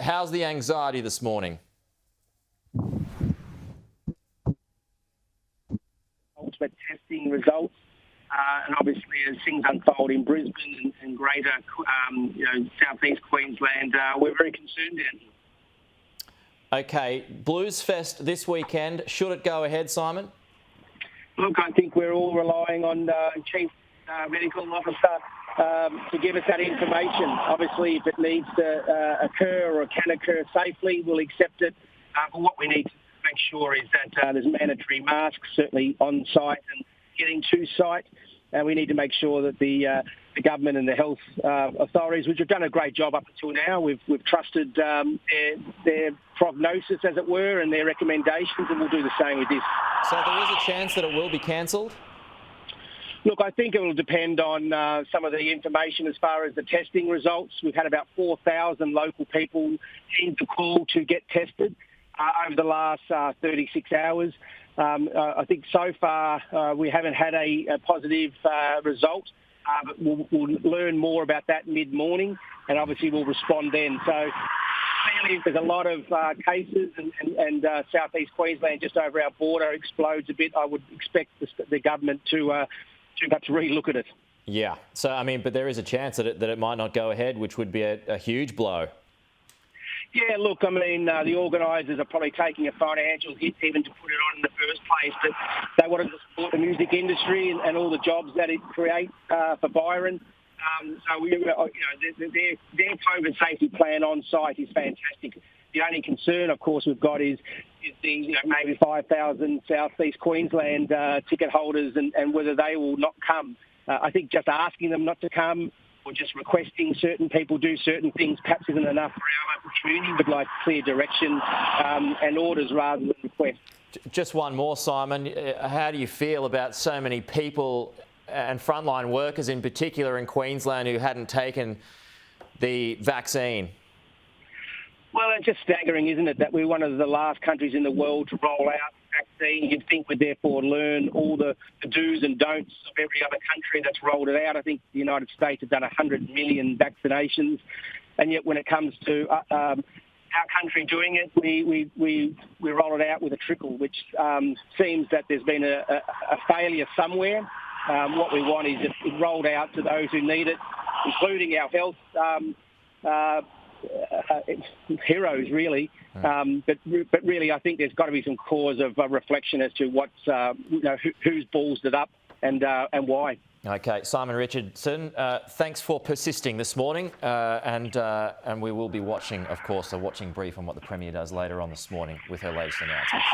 how's the anxiety this morning? Ultimate testing results. And obviously, as things unfold in Brisbane and greater, southeast Queensland, we're very concerned down here. Okay, Bluesfest this weekend. Should it go ahead, Simon? Look, I think we're all relying on Chief Medical Officer to give us that information. Obviously, if it needs to occur or can occur safely, we'll accept it. But what we need to make sure is that there's mandatory masks, certainly on site and getting to site. And we need to make sure that the government and the health authorities, which have done a great job up until now, we've trusted their prognosis, as it were, and their recommendations, and we'll do the same with this. So there is a chance that it will be cancelled? Look, I think it will depend on some of the information as far as the testing results. We've had about 4,000 local people in to call to get tested over the last 36 hours. I think so far we haven't had a positive result, but we'll learn more about that mid-morning, and obviously we'll respond then. So clearly, if there's a lot of cases and southeast Queensland just over our border explodes a bit, I would expect the government to perhaps relook at it. Yeah. So, I mean, but there is a chance that it might not go ahead, which would be a huge blow. Yeah, look, I mean, the organisers are probably taking a financial hit even to put it on in the first place, but they wanted to support the music industry and all the jobs that it creates for Byron. So their COVID safety plan on site is fantastic. The only concern, of course, we've got is the maybe 5,000 southeast Queensland ticket holders and whether they will not come. I think just asking them not to come, or just requesting certain people do certain things perhaps isn't enough for our local community. We'd like clear direction and orders rather than requests. Just one more, Simon. How do you feel about so many people and frontline workers in particular in Queensland who hadn't taken the vaccine? Well, it's just staggering, isn't it, that we're one of the last countries in the world to roll out vaccine. You'd think we'd therefore learn all the do's and don'ts of every other country that's rolled it out. I think the United States have done 100 million vaccinations, and yet when it comes to our country doing it, we roll it out with a trickle, which seems that there's been a failure somewhere. What we want is it rolled out to those who need it, including our health heroes, really. But really, I think there's got to be some cause of reflection as to what's who's ballsed it up and why. Okay, Simon Richardson, thanks for persisting this morning, and we will be watching, of course, a watching brief on what the Premier does later on this morning with her latest announcements.